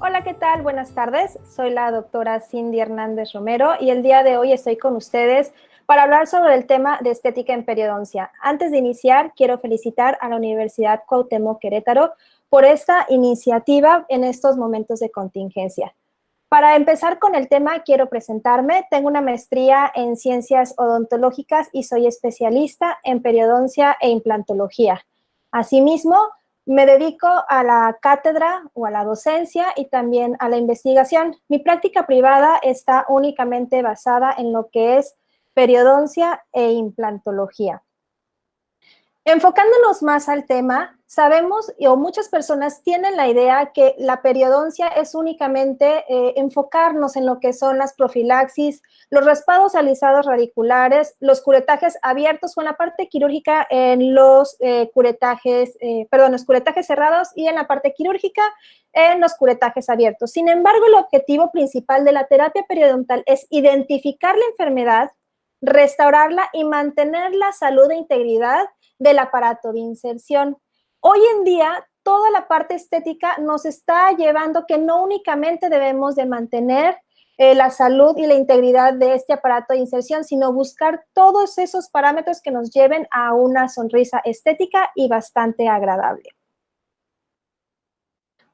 Hola, ¿qué tal? Buenas tardes. Soy la doctora Cindy Hernández Romero y el día de hoy estoy con ustedes para hablar sobre el tema de estética en periodoncia. Antes de iniciar, quiero felicitar a la Universidad Cuauhtémoc Querétaro por esta iniciativa en estos momentos de contingencia. Para empezar con el tema, quiero presentarme. Tengo una maestría en ciencias odontológicas y soy especialista en periodoncia e implantología. Asimismo, me dedico a la cátedra o a la docencia y también a la investigación. Mi práctica privada está únicamente basada en lo que es periodoncia e implantología. Enfocándonos más al tema, sabemos o muchas personas tienen la idea que la periodoncia es únicamente enfocarnos en lo que son las profilaxis, los raspados alisados radiculares, los curetajes abiertos o en la parte quirúrgica en los curetajes cerrados y en la parte quirúrgica en los curetajes abiertos. Sin embargo, el objetivo principal de la terapia periodontal es identificar la enfermedad, restaurarla y mantener la salud e integridad del aparato de inserción. Hoy en día, toda la parte estética nos está llevando que no únicamente debemos de mantener la salud y la integridad de este aparato de inserción, sino buscar todos esos parámetros que nos lleven a una sonrisa estética y bastante agradable.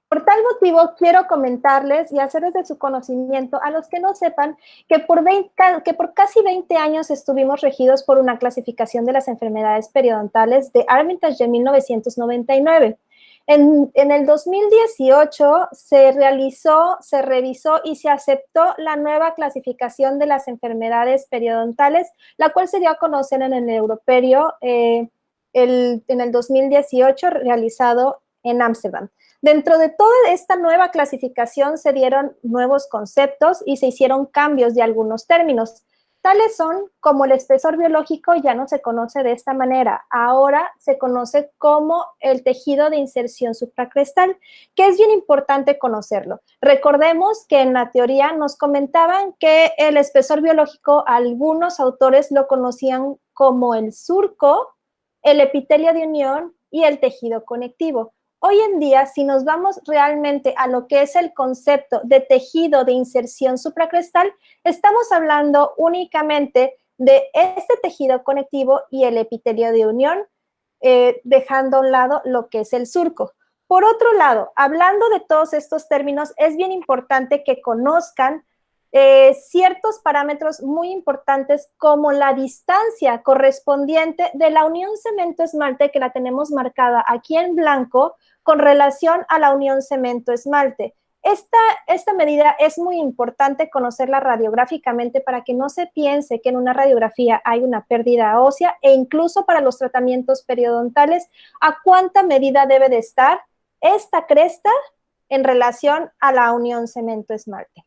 Por tal motivo, quiero comentarles y hacerles de su conocimiento a los que no sepan que por casi 20 años estuvimos regidos por una clasificación de las enfermedades periodontales de Armitage de 1999. En el 2018 se revisó y se aceptó la nueva clasificación de las enfermedades periodontales, la cual se dio a conocer en el Europerio en el 2018, realizado en Ámsterdam. Dentro de toda esta nueva clasificación se dieron nuevos conceptos y se hicieron cambios de algunos términos. Tales son como el espesor biológico ya no se conoce de esta manera, ahora se conoce como el tejido de inserción supracrestal, que es bien importante conocerlo. Recordemos que en la teoría nos comentaban que el espesor biológico, algunos autores lo conocían como el surco, el epitelio de unión y el tejido conectivo. Hoy en día, si nos vamos realmente a lo que es el concepto de tejido de inserción supracrestal, estamos hablando únicamente de este tejido conectivo y el epitelio de unión, dejando a un lado lo que es el surco. Por otro lado, hablando de todos estos términos, es bien importante que conozcan ciertos parámetros muy importantes como la distancia correspondiente de la unión cemento-esmalte, que la tenemos marcada aquí en blanco, con relación a la unión cemento-esmalte. Esta medida es muy importante conocerla radiográficamente para que no se piense que en una radiografía hay una pérdida ósea e incluso para los tratamientos periodontales, a cuánta medida debe de estar esta cresta en relación a la unión cemento-esmalte.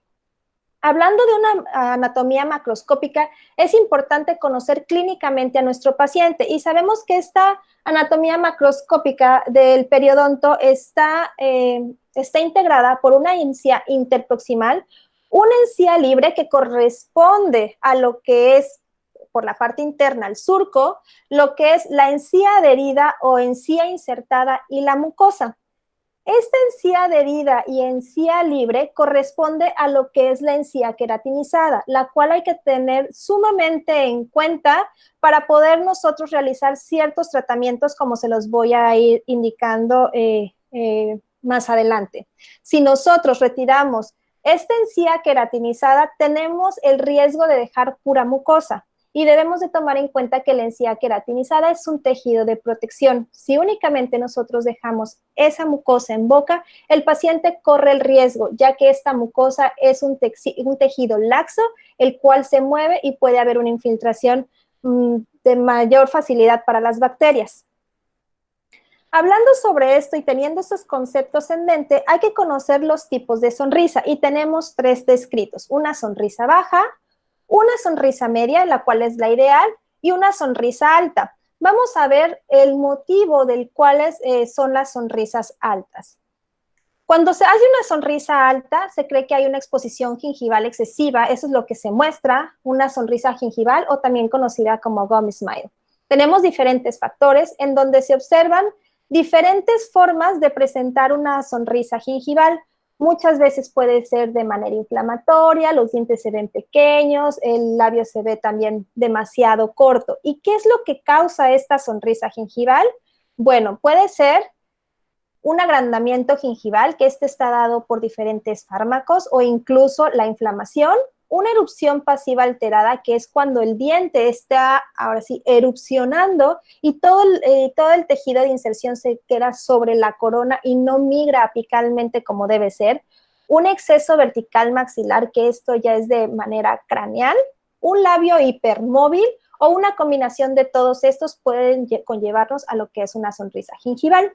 Hablando de una anatomía macroscópica, es importante conocer clínicamente a nuestro paciente y sabemos que esta anatomía macroscópica del periodonto está integrada por una encía interproximal, una encía libre que corresponde a lo que es, por la parte interna, el surco, lo que es la encía adherida o encía insertada y la mucosa. Esta encía adherida y encía libre corresponde a lo que es la encía queratinizada, la cual hay que tener sumamente en cuenta para poder nosotros realizar ciertos tratamientos como se los voy a ir indicando más adelante. Si nosotros retiramos esta encía queratinizada, tenemos el riesgo de dejar pura mucosa. Y debemos de tomar en cuenta que la encía queratinizada es un tejido de protección. Si únicamente nosotros dejamos esa mucosa en boca, el paciente corre el riesgo, ya que esta mucosa es un tejido laxo, el cual se mueve y puede haber una infiltración de mayor facilidad para las bacterias. Hablando sobre esto y teniendo estos conceptos en mente, hay que conocer los tipos de sonrisa y tenemos 3 descritos: una sonrisa baja, una sonrisa media, la cual es la ideal, y una sonrisa alta. Vamos a ver el motivo del cual son las sonrisas altas. Cuando se hace una sonrisa alta, se cree que hay una exposición gingival excesiva. Eso es lo que se muestra, una sonrisa gingival o también conocida como gum smile. Tenemos diferentes factores en donde se observan diferentes formas de presentar una sonrisa gingival. Muchas veces puede ser de manera inflamatoria, los dientes se ven pequeños, el labio se ve también demasiado corto. ¿Y qué es lo que causa esta sonrisa gingival? Bueno, puede ser un agrandamiento gingival, que este está dado por diferentes fármacos, o incluso la inflamación, una erupción pasiva alterada, que es cuando el diente está, ahora sí, erupcionando y todo el tejido de inserción se queda sobre la corona y no migra apicalmente como debe ser, un exceso vertical maxilar, que esto ya es de manera craneal, un labio hipermóvil o una combinación de todos estos pueden conllevarnos a lo que es una sonrisa gingival.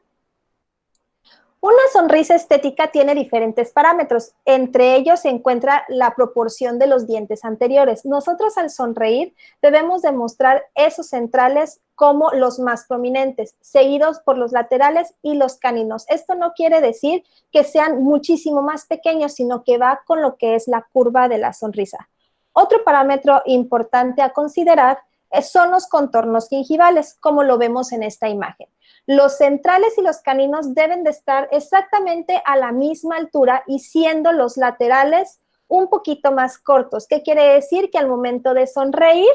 Una sonrisa estética tiene diferentes parámetros, entre ellos se encuentra la proporción de los dientes anteriores. Nosotros al sonreír debemos demostrar esos centrales como los más prominentes, seguidos por los laterales y los caninos. Esto no quiere decir que sean muchísimo más pequeños, sino que va con lo que es la curva de la sonrisa. Otro parámetro importante a considerar son los contornos gingivales, como lo vemos en esta imagen. Los centrales y los caninos deben de estar exactamente a la misma altura y siendo los laterales un poquito más cortos. ¿Qué quiere decir? Que al momento de sonreír,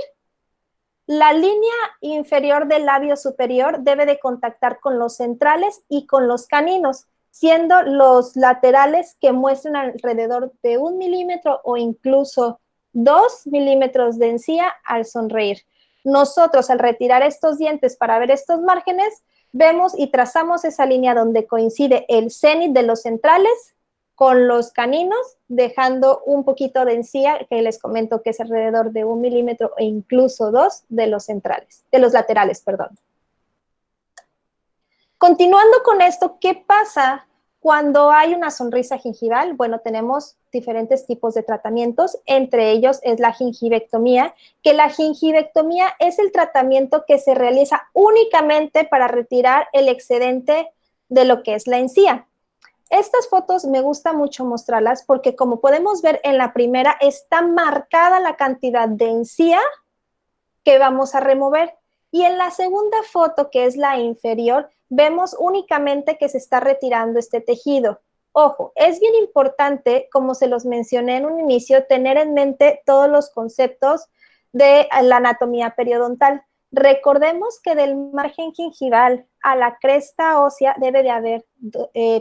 la línea inferior del labio superior debe de contactar con los centrales y con los caninos, siendo los laterales que muestren alrededor de 1 milímetro o incluso 2 milímetros de encía al sonreír. Nosotros, al retirar estos dientes para ver estos márgenes, vemos y trazamos esa línea donde coincide el cénit de los centrales con los caninos, dejando un poquito de encía, que les comento que es alrededor de 1 milímetro e incluso 2 de los centrales, de los laterales, perdón. Continuando con esto, ¿qué pasa cuando hay una sonrisa gingival? Bueno, tenemos diferentes tipos de tratamientos, entre ellos es la gingivectomía, que la gingivectomía es el tratamiento que se realiza únicamente para retirar el excedente de lo que es la encía. Estas fotos me gusta mucho mostrarlas porque como podemos ver en la primera está marcada la cantidad de encía que vamos a remover y en la segunda foto, que es la inferior, vemos únicamente que se está retirando este tejido. Ojo, es bien importante, como se los mencioné en un inicio, tener en mente todos los conceptos de la anatomía periodontal. Recordemos que del margen gingival a la cresta ósea debe de haber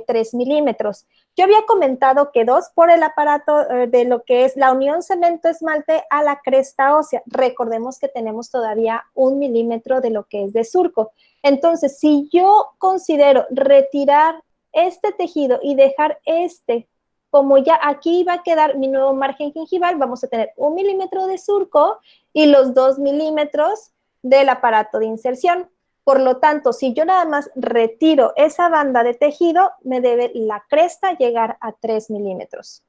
3 milímetros. Yo había comentado que 2 por el aparato de lo que es la unión cemento-esmalte a la cresta ósea. Recordemos que tenemos todavía 1 milímetro de lo que es de surco. Entonces, si yo considero retirar este tejido y dejar este, como ya aquí va a quedar mi nuevo margen gingival, vamos a tener 1 milímetro de surco y los 2 milímetros del aparato de inserción. Por lo tanto, si yo nada más retiro esa banda de tejido, me debe la cresta llegar a 3 milímetros.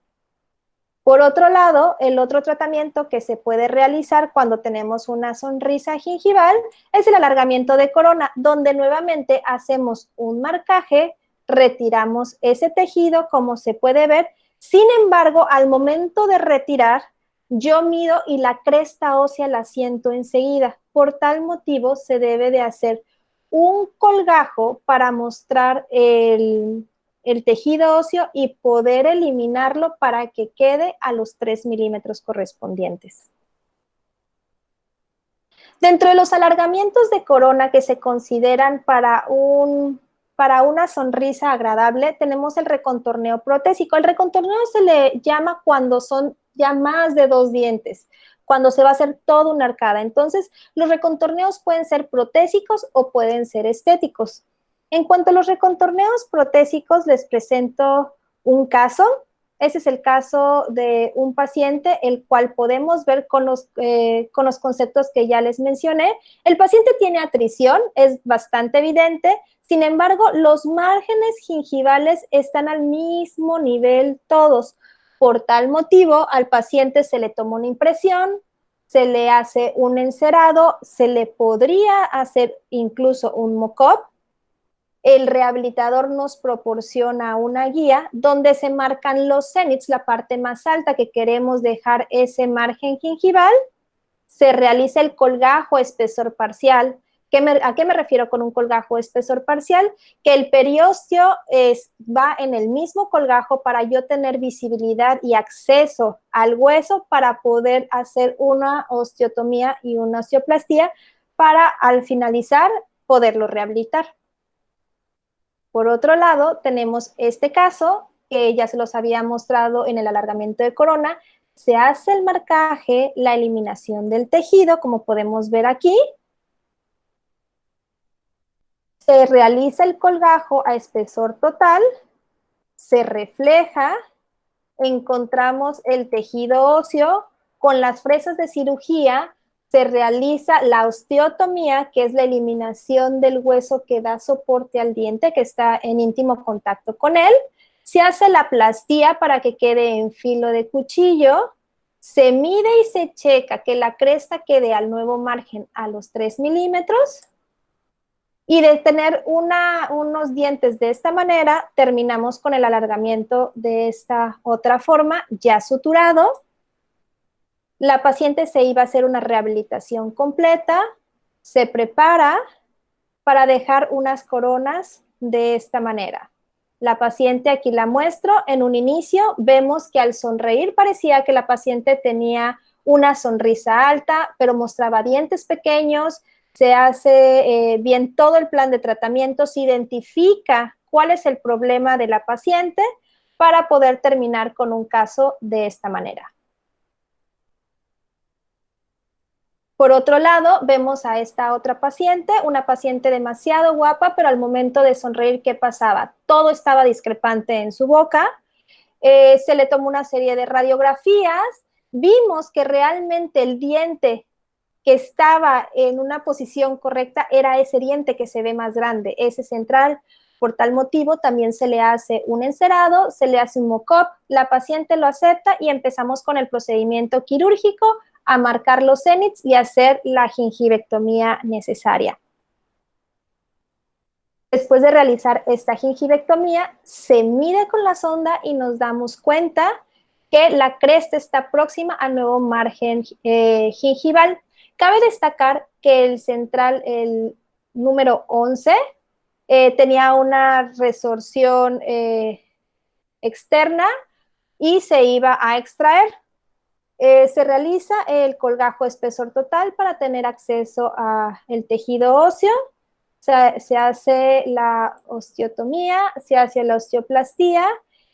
Por otro lado, el otro tratamiento que se puede realizar cuando tenemos una sonrisa gingival es el alargamiento de corona, donde nuevamente hacemos un marcaje, retiramos ese tejido, como se puede ver. Sin embargo, al momento de retirar, yo mido y la cresta ósea la siento enseguida. Por tal motivo, se debe de hacer un colgajo para mostrar el tejido óseo y poder eliminarlo para que quede a los 3 milímetros correspondientes. Dentro de los alargamientos de corona que se consideran para una sonrisa agradable, tenemos el recontorneo protésico. El recontorneo se le llama cuando son ya más de 2 dientes, cuando se va a hacer toda una arcada. Entonces, los recontorneos pueden ser protésicos o pueden ser estéticos. En cuanto a los recontorneos protésicos, les presento un caso. Ese es el caso de un paciente, el cual podemos ver con los conceptos que ya les mencioné. El paciente tiene atrición, es bastante evidente. Sin embargo, los márgenes gingivales están al mismo nivel todos. Por tal motivo, al paciente se le toma una impresión, se le hace un encerado, se le podría hacer incluso un mock-up. El rehabilitador nos proporciona una guía donde se marcan los cénits, la parte más alta que queremos dejar ese margen gingival. Se realiza el colgajo espesor parcial. ¿A qué me refiero con un colgajo de espesor parcial? Que el periósteo va en el mismo colgajo para yo tener visibilidad y acceso al hueso para poder hacer una osteotomía y una osteoplastía para al finalizar poderlo rehabilitar. Por otro lado, tenemos este caso que ya se los había mostrado en el alargamiento de corona. Se hace el marcaje, la eliminación del tejido, como podemos ver aquí. Se realiza el colgajo a espesor total, se refleja, encontramos el tejido óseo, con las fresas de cirugía se realiza la osteotomía, que es la eliminación del hueso que da soporte al diente, que está en íntimo contacto con él. Se hace la plastía para que quede en filo de cuchillo. Se mide y se checa que la cresta quede al nuevo margen a los 3 milímetros. Y de tener unos dientes de esta manera, terminamos con el alargamiento de esta otra forma, ya suturado. La paciente se iba a hacer una rehabilitación completa, se prepara para dejar unas coronas de esta manera. La paciente, aquí la muestro, en un inicio vemos que al sonreír parecía que la paciente tenía una sonrisa alta, pero mostraba dientes pequeños. Se hace bien todo el plan de tratamiento, se identifica cuál es el problema de la paciente para poder terminar con un caso de esta manera. Por otro lado, vemos a esta otra paciente, una paciente demasiado guapa, pero al momento de sonreír, ¿qué pasaba? Todo estaba discrepante en su boca. Se le tomó una serie de radiografías. Vimos que realmente el diente que estaba en una posición correcta era ese diente que se ve más grande, ese central. Por tal motivo, también se le hace un encerado, se le hace un mock-up, la paciente lo acepta y empezamos con el procedimiento quirúrgico a marcar los cénits y hacer la gingivectomía necesaria. Después de realizar esta gingivectomía, se mide con la sonda y nos damos cuenta que la cresta está próxima al nuevo margen gingival. Cabe destacar que el central, el número 11, tenía una resorción externa y se iba a extraer. Se realiza el colgajo espesor total para tener acceso al tejido óseo. Se hace la osteotomía, se hace la osteoplastía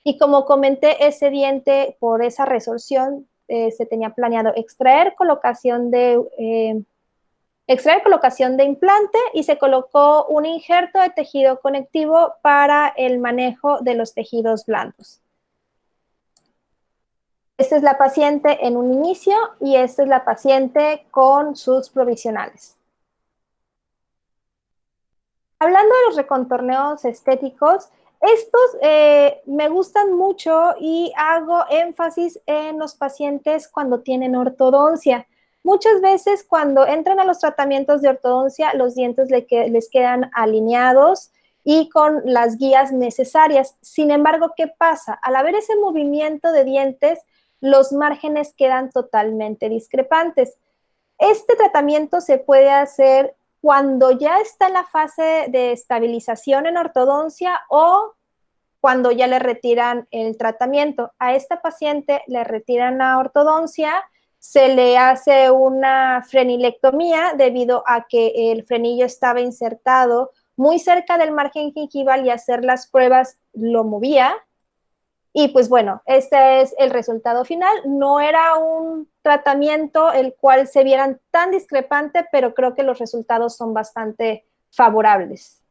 y como comenté, ese diente por esa resorción se tenía planeado extraer colocación de implante y se colocó un injerto de tejido conectivo para el manejo de los tejidos blandos. Esta es la paciente en un inicio y esta es la paciente con sus provisionales. Hablando de los recontorneos estéticos, estos me gustan mucho y hago énfasis en los pacientes cuando tienen ortodoncia. Muchas veces cuando entran a los tratamientos de ortodoncia, los dientes les quedan alineados y con las guías necesarias. Sin embargo, ¿qué pasa? Al haber ese movimiento de dientes, los márgenes quedan totalmente discrepantes. Este tratamiento se puede hacer cuando ya está en la fase de estabilización en ortodoncia o cuando ya le retiran el tratamiento. A esta paciente le retiran la ortodoncia, se le hace una frenilectomía debido a que el frenillo estaba insertado muy cerca del margen gingival y hacer las pruebas lo movía. Y pues bueno, este es el resultado final. No era un tratamiento el cual se vieran tan discrepante, pero creo que los resultados son bastante favorables.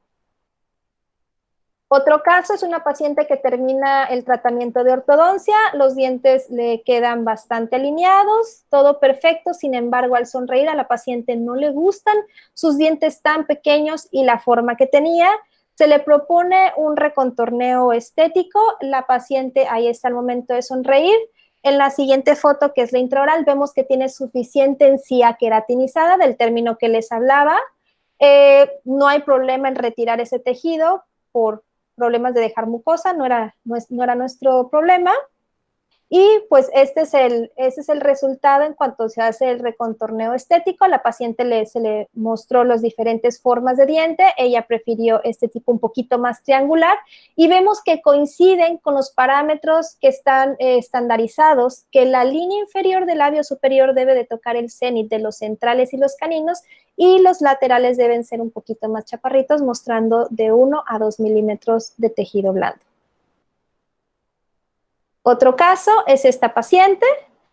Otro caso es una paciente que termina el tratamiento de ortodoncia, los dientes le quedan bastante alineados, todo perfecto, sin embargo, al sonreír a la paciente no le gustan sus dientes tan pequeños y la forma que tenía. Se le propone un recontorneo estético, la paciente ahí está al momento de sonreír. En la siguiente foto, que es la intraoral, vemos que tiene suficiente encía queratinizada, del término que les hablaba. No hay problema en retirar ese tejido por problemas de dejar mucosa, no era nuestro problema. Y pues este es el resultado en cuanto se hace el recontorneo estético. La paciente se le mostró las diferentes formas de diente, ella prefirió este tipo un poquito más triangular y vemos que coinciden con los parámetros que están estandarizados, que la línea inferior del labio superior debe de tocar el cénit de los centrales y los caninos y los laterales deben ser un poquito más chaparritos, mostrando de 1 a 2 milímetros de tejido blando. Otro caso es esta paciente,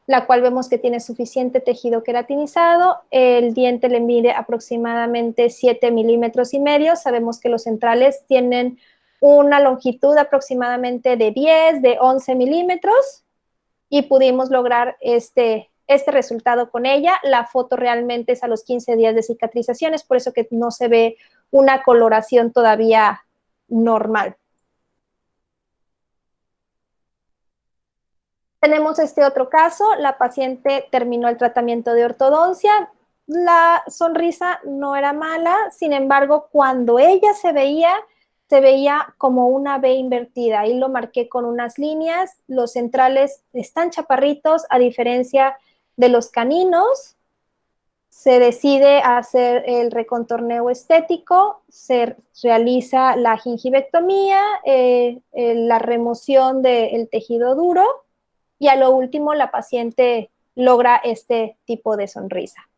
la cual vemos que tiene suficiente tejido queratinizado, el diente le mide aproximadamente 7 milímetros y medio, sabemos que los centrales tienen una longitud aproximadamente de 10, de 11 milímetros, y pudimos lograr este resultado con ella. La foto realmente es a los 15 días de cicatrización, es por eso que no se ve una coloración todavía normal. Tenemos este otro caso, la paciente terminó el tratamiento de ortodoncia, la sonrisa no era mala, sin embargo, cuando ella se veía como una B invertida, y lo marqué con unas líneas, los centrales están chaparritos, a diferencia de los caninos. Se decide hacer el recontorneo estético, se realiza la gingivectomía, la remoción del tejido duro, y a lo último la paciente logra este tipo de sonrisa.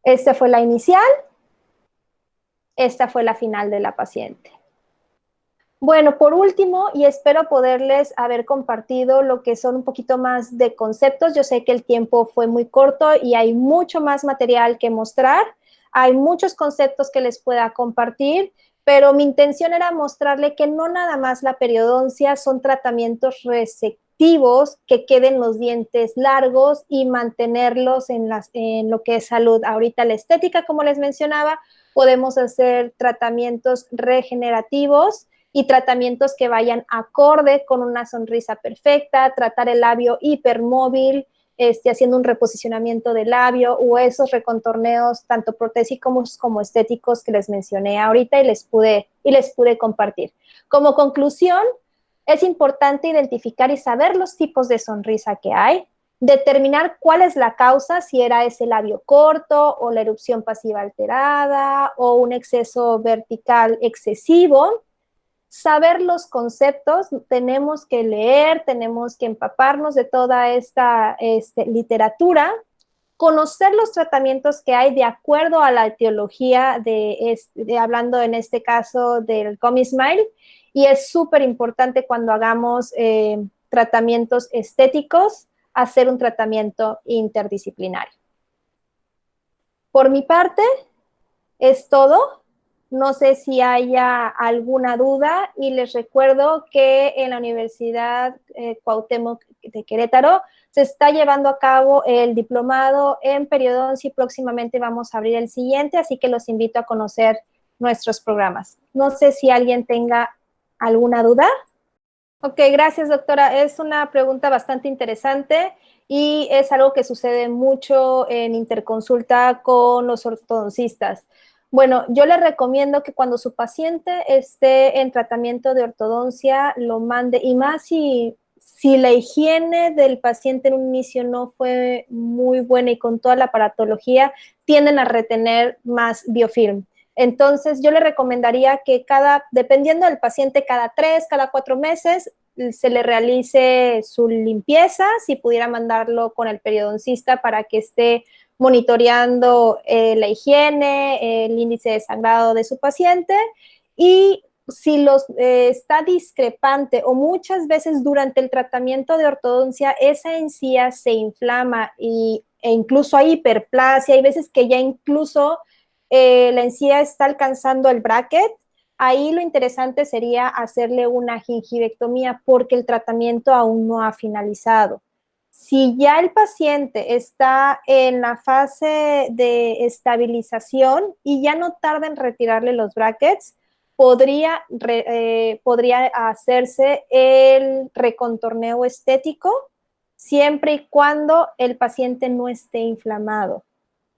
Esta fue la inicial, esta fue la final de la paciente. Bueno, por último, y espero poderles haber compartido lo que son un poquito más de conceptos. Yo sé que el tiempo fue muy corto y hay mucho más material que mostrar. Hay muchos conceptos que les pueda compartir, pero mi intención era mostrarle que no nada más la periodoncia son tratamientos resectivos, que queden los dientes largos y mantenerlos en lo que es salud. Ahorita la estética, como les mencionaba, podemos hacer tratamientos regenerativos y tratamientos que vayan acorde con una sonrisa perfecta, tratar el labio hipermóvil, haciendo un reposicionamiento del labio, o esos recontorneos tanto protésicos como estéticos que les mencioné ahorita y les pude compartir. Como conclusión, es importante identificar y saber los tipos de sonrisa que hay, determinar cuál es la causa, si era ese labio corto o la erupción pasiva alterada o un exceso vertical excesivo. Saber los conceptos, tenemos que leer, tenemos que empaparnos de toda esta literatura, conocer los tratamientos que hay de acuerdo a la etiología hablando en este caso del Gummy Smile, y es súper importante cuando hagamos tratamientos estéticos, hacer un tratamiento interdisciplinario. Por mi parte, es todo. No sé si haya alguna duda, y les recuerdo que en la Universidad Cuauhtémoc de Querétaro se está llevando a cabo el diplomado en periodoncia y próximamente vamos a abrir el siguiente, así que los invito a conocer nuestros programas. No sé si alguien tenga alguna duda. Ok, gracias, doctora. Es una pregunta bastante interesante y es algo que sucede mucho en interconsulta con los ortodoncistas. Bueno, yo le recomiendo que cuando su paciente esté en tratamiento de ortodoncia, lo mande, y más si la higiene del paciente en un inicio no fue muy buena y con toda la aparatología, tienden a retener más biofilm. Entonces, yo le recomendaría que dependiendo del paciente, cada 3, cada 4 meses, se le realice su limpieza, si pudiera mandarlo con el periodoncista para que esté monitoreando la higiene, el índice de sangrado de su paciente, y si está discrepante o muchas veces durante el tratamiento de ortodoncia esa encía se inflama e incluso hay hiperplasia, hay veces que ya incluso la encía está alcanzando el bracket, ahí lo interesante sería hacerle una gingivectomía porque el tratamiento aún no ha finalizado. Si ya el paciente está en la fase de estabilización y ya no tarda en retirarle los brackets, podría hacerse el recontorneo estético siempre y cuando el paciente no esté inflamado.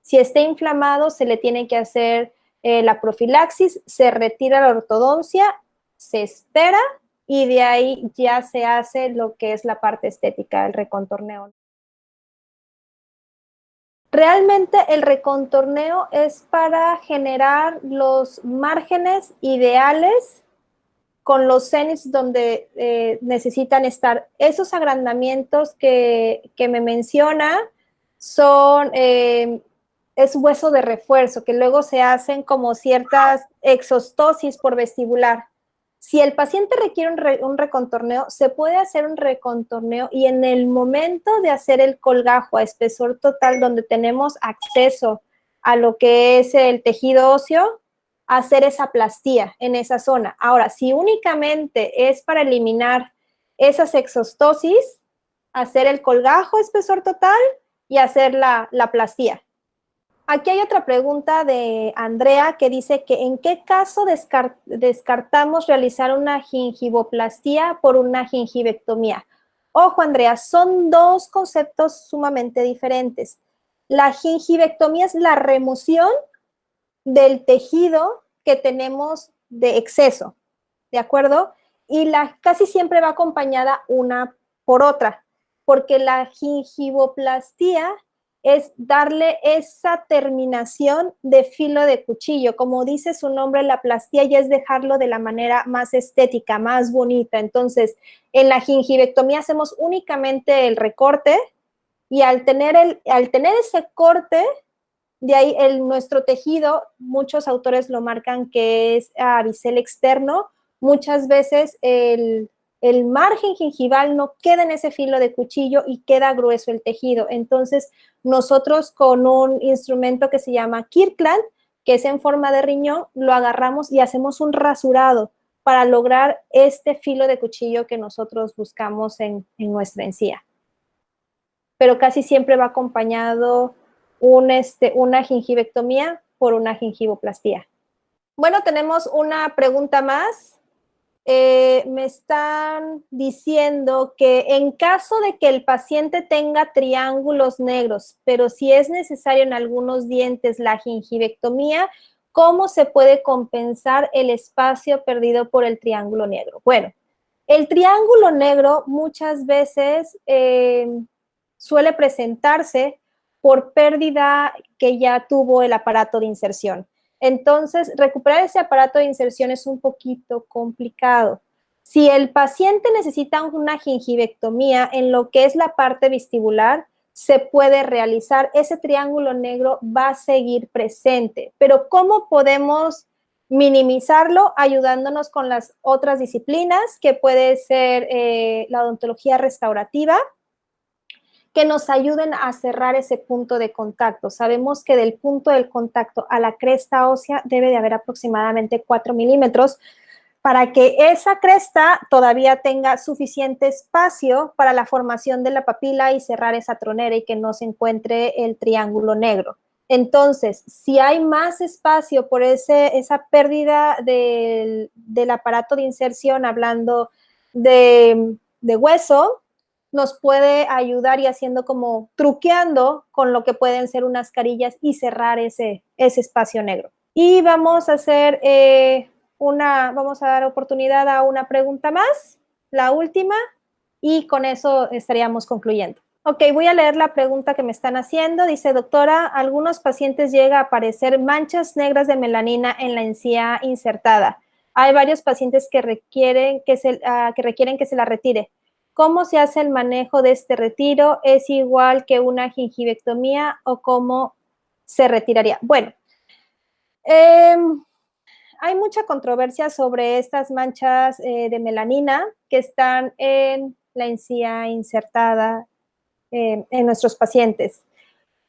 Si está inflamado, se le tiene que hacer la profilaxis, se retira la ortodoncia, se espera y de ahí ya se hace lo que es la parte estética, el recontorneo. Realmente el recontorneo es para generar los márgenes ideales con los cenits donde necesitan estar. Esos agrandamientos que me menciona son, es hueso de refuerzo, que luego se hacen como ciertas exostosis por vestibular. Si el paciente requiere un recontorneo, se puede hacer un recontorneo y en el momento de hacer el colgajo a espesor total, donde tenemos acceso a lo que es el tejido óseo, hacer esa plastía en esa zona. Ahora, si únicamente es para eliminar esas exostosis, hacer el colgajo a espesor total y hacer la plastía. Aquí hay otra pregunta de Andrea que dice que en qué caso descartamos realizar una gingivoplastía por una gingivectomía. Ojo, Andrea, son dos conceptos sumamente diferentes. La gingivectomía es la remoción del tejido que tenemos de exceso, ¿de acuerdo? Y casi siempre va acompañada una por otra, porque la gingivoplastía es darle esa terminación de filo de cuchillo. Como dice su nombre, la plastía ya es dejarlo de la manera más estética, más bonita. Entonces, en la gingivectomía hacemos únicamente el recorte y al tener ese corte, de ahí nuestro tejido, muchos autores lo marcan que es a bisel externo. Muchas veces el margen gingival no queda en ese filo de cuchillo y queda grueso el tejido. Entonces, nosotros con un instrumento que se llama Kirkland, que es en forma de riñón, lo agarramos y hacemos un rasurado para lograr este filo de cuchillo que nosotros buscamos en nuestra encía. Pero casi siempre va acompañado una gingivectomía por una gingivoplastía. Bueno, tenemos una pregunta más. Me están diciendo que en caso de que el paciente tenga triángulos negros, pero si es necesario en algunos dientes la gingivectomía, ¿cómo se puede compensar el espacio perdido por el triángulo negro? Bueno, el triángulo negro muchas veces suele presentarse por pérdida que ya tuvo el aparato de inserción. Entonces, recuperar ese aparato de inserción es un poquito complicado. Si el paciente necesita una gingivectomía en lo que es la parte vestibular, se puede realizar. Ese triángulo negro va a seguir presente. Pero ¿cómo podemos minimizarlo? Ayudándonos con las otras disciplinas, que puede ser la odontología restaurativa, que nos ayuden a cerrar ese punto de contacto. Sabemos que del punto del contacto a la cresta ósea debe de haber aproximadamente 4 milímetros para que esa cresta todavía tenga suficiente espacio para la formación de la papila y cerrar esa tronera y que no se encuentre el triángulo negro. Entonces, si hay más espacio por esa pérdida del aparato de inserción, hablando de hueso, nos puede ayudar y haciendo como truqueando con lo que pueden ser unas carillas y cerrar ese espacio negro. Y vamos a hacer vamos a dar oportunidad a una pregunta más, la última, y con eso estaríamos concluyendo. Ok, voy a leer la pregunta que me están haciendo. Dice, doctora, algunos pacientes llega a aparecer manchas negras de melanina en la encía insertada. Hay varios pacientes que requieren que se la retire. ¿Cómo se hace el manejo de este retiro? ¿Es igual que una gingivectomía o cómo se retiraría? Bueno, hay mucha controversia sobre estas manchas de melanina que están en la encía insertada en nuestros pacientes.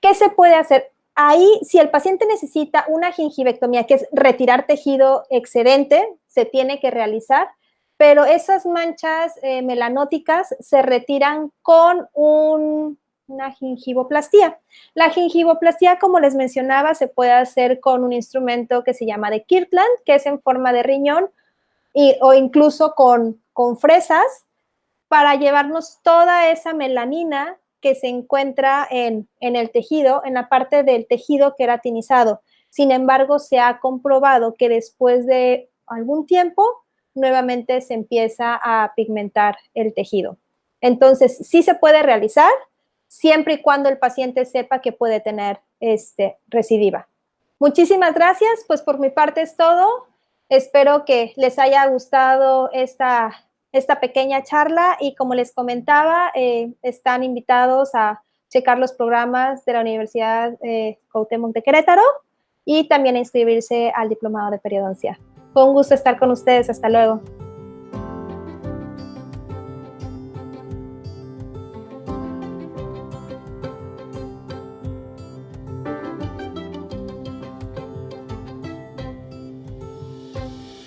¿Qué se puede hacer? Ahí, si el paciente necesita una gingivectomía, que es retirar tejido excedente, se tiene que realizar, pero esas manchas melanóticas se retiran con una gingivoplastía. La gingivoplastía, como les mencionaba, se puede hacer con un instrumento que se llama de Kirkland, que es en forma de riñón, o incluso con fresas, para llevarnos toda esa melanina que se encuentra en el tejido, en la parte del tejido queratinizado. Sin embargo, se ha comprobado que después de algún tiempo nuevamente se empieza a pigmentar el tejido. Entonces, sí se puede realizar, siempre y cuando el paciente sepa que puede tener recidiva. Muchísimas gracias, pues por mi parte es todo. Espero que les haya gustado esta pequeña charla y como les comentaba, están invitados a checar los programas de la Universidad Cuauhtémoc de Querétaro y también a inscribirse al diplomado de periodoncia. Fue un gusto estar con ustedes. Hasta luego.